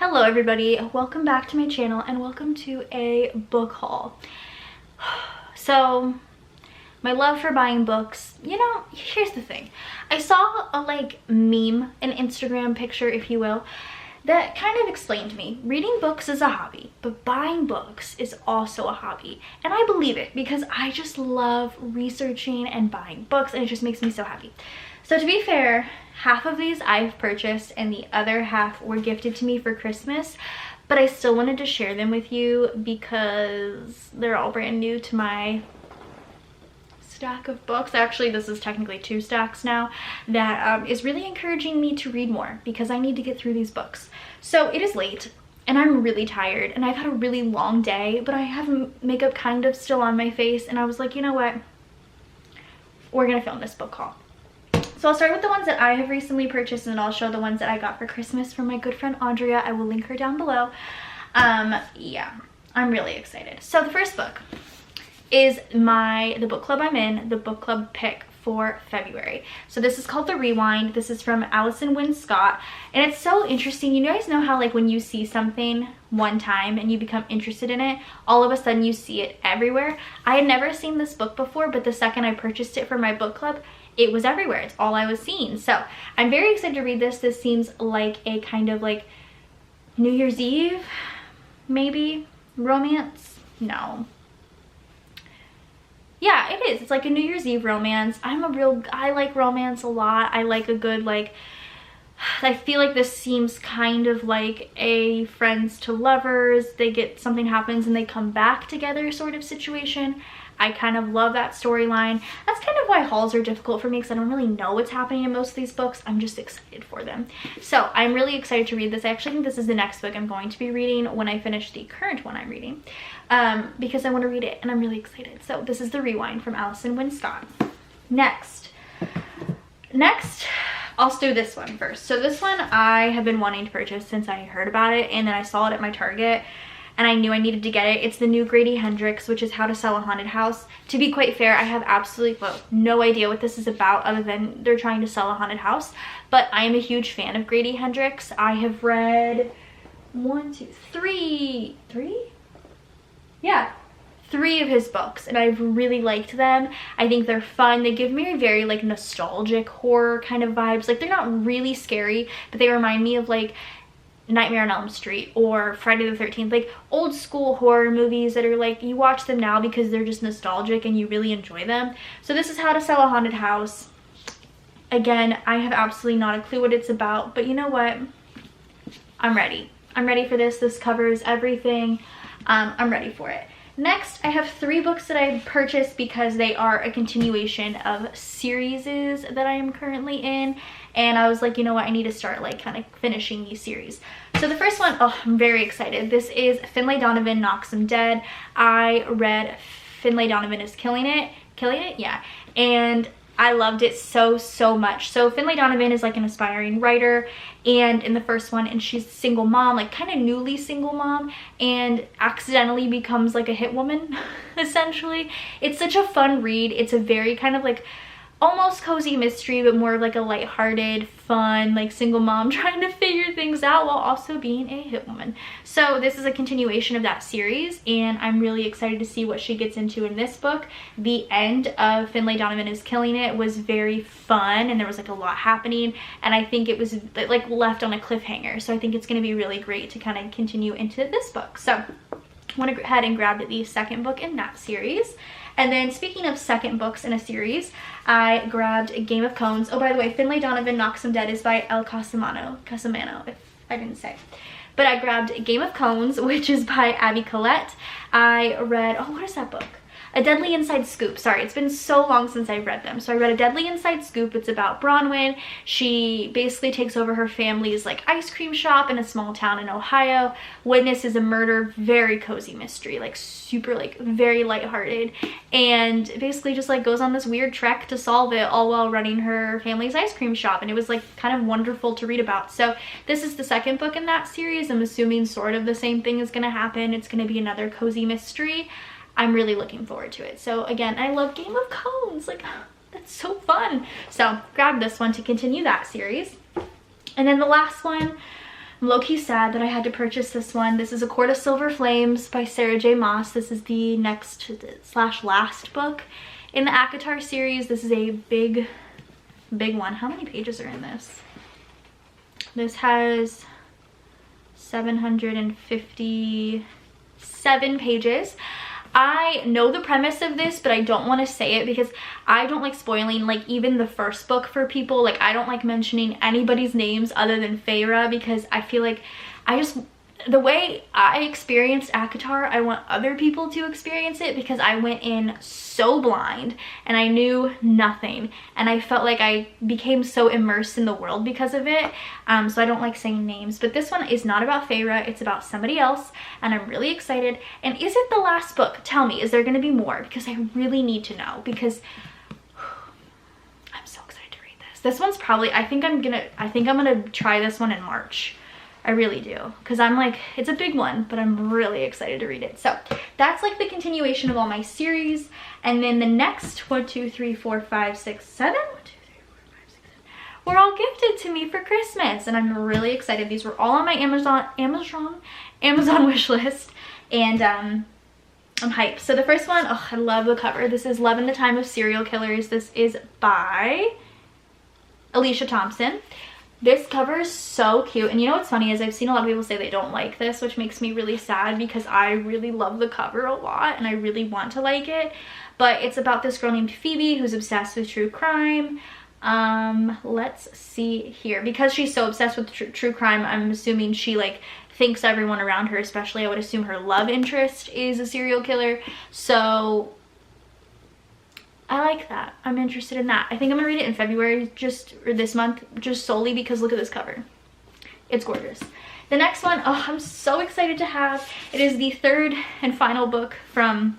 Hello everybody, welcome back to my channel and welcome to a book haul. So, my love for buying books, here's the thing. I saw a meme, an Instagram picture if you will, that kind of explained to me. Reading books is a hobby, but buying books is also a hobby. And I believe it because I just love researching and buying books and it just makes me so happy. So to be fair, half of these I've purchased and the other half were gifted to me for Christmas, but I still wanted to share them with you because they're all brand new to my stack of books. Actually, this is technically 2 stacks now that is really encouraging me to read more because I need to get through these books. So it is late and I'm really tired and I've had a really long day, but I have makeup kind of still on my face and I was like, you know what? We're gonna film this book haul. So I'll start with the ones that I have recently purchased and I'll show the ones that I got for Christmas from my good friend Andrea. I will link her down below. Yeah, I'm really excited. So the first book is the book club I'm in, the book club pick for February. So this is called The Rewind. This is from Allison Wynne Scott. And it's so interesting. You guys know how when you see something one time and you become interested in it, all of a sudden you see it everywhere. I had never seen this book before, but the second I purchased it for my book club, it was everywhere. It's all I was seeing. So I'm very excited to read this. This seems like a kind of New Year's Eve, maybe romance. No. Yeah, it is. It's like a New Year's Eve romance. I like romance a lot. I like a good I feel like this seems kind of like a friends to lovers. Something happens and they come back together sort of situation. I kind of love that storyline. That's kind of why hauls are difficult for me because I don't really know what's happening in most of these books. I'm just excited for them. So I'm really excited to read this. I actually think this is the next book I'm going to be reading when I finish the current one I'm reading because I want to read it and I'm really excited. So this is The Rewind from Allison Wynne Scott. Next, I'll do this one first. So this one I have been wanting to purchase since I heard about it and then I saw it at my Target. And I knew I needed to get it. It's the new Grady Hendrix, which is How to Sell a Haunted House. To be quite fair, I have absolutely no idea what this is about other than they're trying to sell a haunted house. But I am a huge fan of Grady Hendrix. I have read 3 of his books and I've really liked them. I think they're fun. They give me a very nostalgic horror kind of vibes. They're not really scary, but they remind me of Nightmare on Elm Street or Friday the 13th, old school horror movies that are you watch them now because they're just nostalgic and you really enjoy them. So this is How to Sell a Haunted House. Again, I have absolutely not a clue what it's about, but you know what? I'm ready. I'm ready for this. This covers everything. I'm ready for it. Next, I have 3 books that I purchased because they are a continuation of series that I am currently in. And I was like, you know what, I need to start kind of finishing these series. So the first one, I'm very excited. This is Finlay Donovan Knocks 'Em Dead. I read Finlay Donovan is Killing It, yeah. And I loved it so much. So Finlay Donovan is an aspiring writer, and in the first one, and she's a single mom, kind of newly single mom, and accidentally becomes a hit woman, essentially. It's such a fun read. It's a very kind of almost cozy mystery, but more of a lighthearted, fun, single mom trying to figure things out while also being a hit woman. So this is a continuation of that series, and I'm really excited to see what she gets into in this book. The end of Finlay Donovan is Killing It was very fun, and there was a lot happening, and I think it was left on a cliffhanger. So I think it's going to be really great to kind of continue into this book. So I went ahead and grabbed the second book in that series. And then speaking of second books in a series, I grabbed Game of Cones. Oh, by the way, Finlay Donovan Knocks 'Em Dead is by El Casamano, if I didn't say. But I grabbed Game of Cones, which is by Abby Collette. I read, what is that book? A Deadly Inside Scoop. Sorry, it's been so long since I've read them. So I read A Deadly Inside Scoop. It's about Bronwyn. She basically takes over her family's ice cream shop in a small town in Ohio. Witnesses a murder. Very cozy mystery. Super very lighthearted. And basically just goes on this weird trek to solve it all while running her family's ice cream shop. And it was kind of wonderful to read about. So this is the second book in that series. I'm assuming sort of the same thing is going to happen. It's going to be another cozy mystery. I'm really looking forward to it. So again, I love Game of Cones. That's so fun. So grab this one to continue that series. And then the last one, I'm low-key sad that I had to purchase this one. This is A Court of Silver Flames by Sarah J. Maas. This is the next / last book in the ACOTAR series. This is a big one. How many pages are in this? This has 757 pages. I know the premise of this, but I don't want to say it because I don't like spoiling like even the first book for people. Like I don't like mentioning anybody's names other than Feyre because I feel like the way I experienced ACOTAR, I want other people to experience it because I went in so blind and I knew nothing and I felt like I became so immersed in the world because of it. So I don't like saying names, but this one is not about Feyre, it's about somebody else and I'm really excited. And is it the last book? Tell me, is there going to be more? Because I really need to know because I'm so excited to read this. This one's probably, I think I'm gonna try this one in March. I really do, because I'm like, it's a big one, but I'm really excited to read it. So that's like the continuation of all my series. And then the next 1, 2, 3, 4, 5, 6, 7, 1, 2, 3, 4, 5, 6, 7 were all gifted to me for Christmas. And I'm really excited. These were all on my Amazon wish list. And I'm hyped. So the first one, oh, I love the cover. This is Love in the Time of Serial Killers. This is by Alicia Thompson. This cover is so cute, and you know what's funny is I've seen a lot of people say they don't like this, which makes me really sad because I really love the cover a lot and I really want to like it. But it's about this girl named Phoebe who's obsessed with true crime. Let's see here. Because she's so obsessed with true crime, I'm assuming she like thinks everyone around her, especially I would assume her love interest, is a serial killer. So I like that. I'm interested in that. I think I'm gonna read it in February, or this month, just solely because look at this cover. It's gorgeous. The next one, oh, I'm so excited to have. It is the third and final book from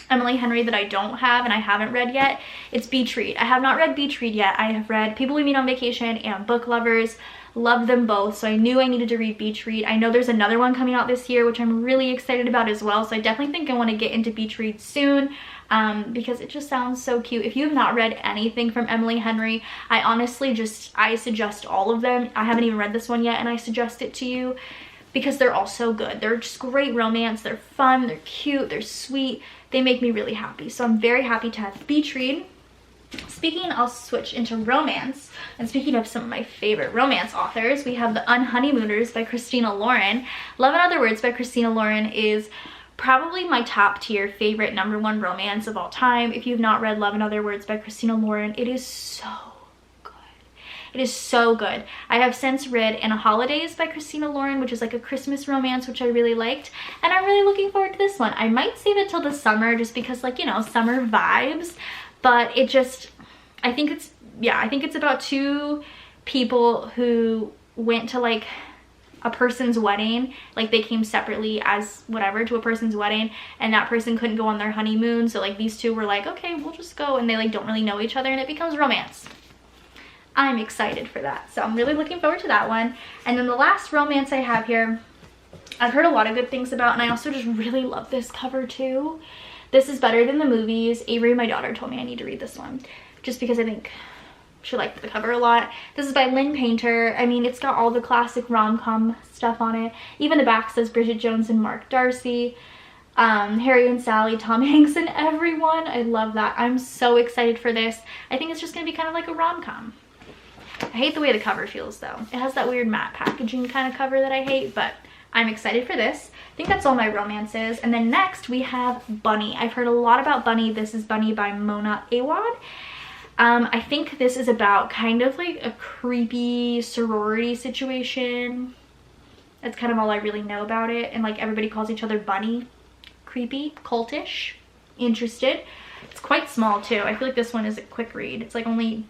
Emily Henry that I don't have and I haven't read yet. It's Beach Read. I have not read Beach Read yet. I have read People We Meet on Vacation and Book Lovers. Love them both, so I knew I needed to read Beach Read. I know there's another one coming out this year, which I'm really excited about as well, so I definitely think I want to get into Beach Read soon. Because it just sounds so cute. If you have not read anything from Emily Henry, I suggest all of them. I haven't even read this one yet and I suggest it to you because they're all so good. They're just great romance, they're fun, they're cute, they're sweet, they make me really happy. So I'm very happy to have Beach Read. Speaking, I'll switch into romance, and speaking of some of my favorite romance authors, we have The Unhoneymooners by Christina Lauren. Love in Other Words by Christina Lauren is probably my top tier favorite #1 romance of all time. If you've not read Love in Other Words by Christina Lauren, it is so good. It is so good. I have since read In a Holidays by Christina Lauren, which is like a Christmas romance, which I really liked. And I'm really looking forward to this one. I might save it till the summer just because, like, you know, summer vibes. But it just, I think it's about two people who went to like a person's wedding, like they came separately as whatever to a person's wedding, and that person couldn't go on their honeymoon, so like these two were like, okay, we'll just go, and they like don't really know each other and it becomes romance. I'm excited for that, so I'm really looking forward to that one. And then the last romance I have here, I've heard a lot of good things about, and I also just really love this cover too. This is Better Than the Movies. Avery, my daughter, told me I need to read this one just because I think she liked the cover a lot. This is by Lynn Painter. I mean, it's got all the classic rom-com stuff on it. Even the back says Bridget Jones and Mark Darcy, Harry and Sally, Tom Hanks and everyone. I love that. I'm so excited for this. I think it's just gonna be kind of like a rom-com. I hate the way the cover feels though. It has that weird matte packaging kind of cover that I hate, but I'm excited for this. I think that's all my romances. And then next we have Bunny. I've heard a lot about Bunny. This is Bunny by Mona Awad. I think this is about kind of like a creepy sorority situation. That's kind of all I really know about it. And like everybody calls each other Bunny. Creepy, cultish, interested. It's quite small too. I feel like this one is a quick read. It's like only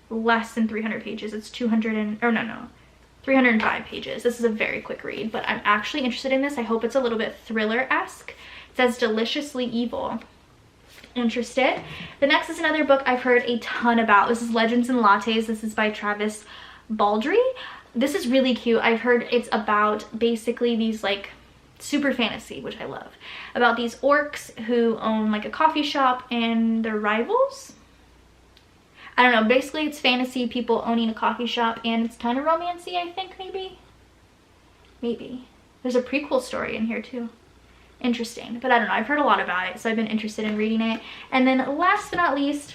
less than 300 pages. It's 305 pages. This is a very quick read, but I'm actually interested in this. I hope it's a little bit thriller-esque. It says Deliciously Evil. Interested. The next is another book I've heard a ton about. This is Legends and Lattes. This is by Travis Baldry. This is really cute. I've heard it's about basically these like super fantasy, which I love, about these orcs who own like a coffee shop and they're rivals. I don't know, basically it's fantasy people owning a coffee shop, and it's kind of romancy, I think, maybe. Maybe. There's a prequel story in here too. Interesting, but I don't know. I've heard a lot about it, so I've been interested in reading it. And then last but not least,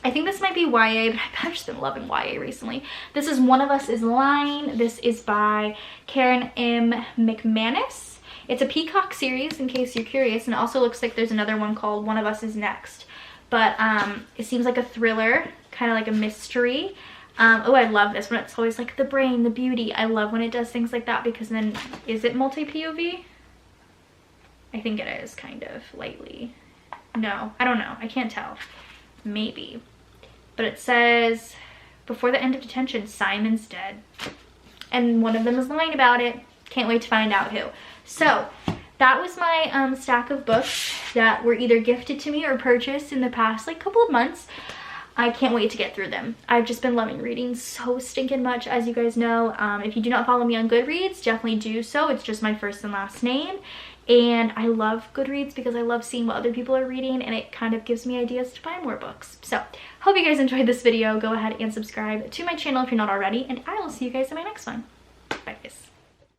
I think this might be YA, but I've just been loving YA recently. This is One of Us is Lying. This is by Karen M. McManus. It's a Peacock series, in case you're curious, and it also looks like there's another one called One of Us is Next. But it seems like a thriller, kind of like a mystery. Oh, I love this when it's always like the brain, the beauty. I love when it does things like that, because then, is it multi-POV? I think it is, kind of, lightly. No, I don't know. I can't tell. Maybe. But it says, before the end of detention, Simon's dead. And one of them is lying about it. Can't wait to find out who. So, that was my stack of books that were either gifted to me or purchased in the past, like, couple of months. I can't wait to get through them. I've just been loving reading so stinking much, as you guys know. If you do not follow me on Goodreads, definitely do so. It's just my first and last name. And I love Goodreads because I love seeing what other people are reading, and it kind of gives me ideas to buy more books. So, hope you guys enjoyed this video. Go ahead and subscribe to my channel if you're not already, and I will see you guys in my next one. Bye guys.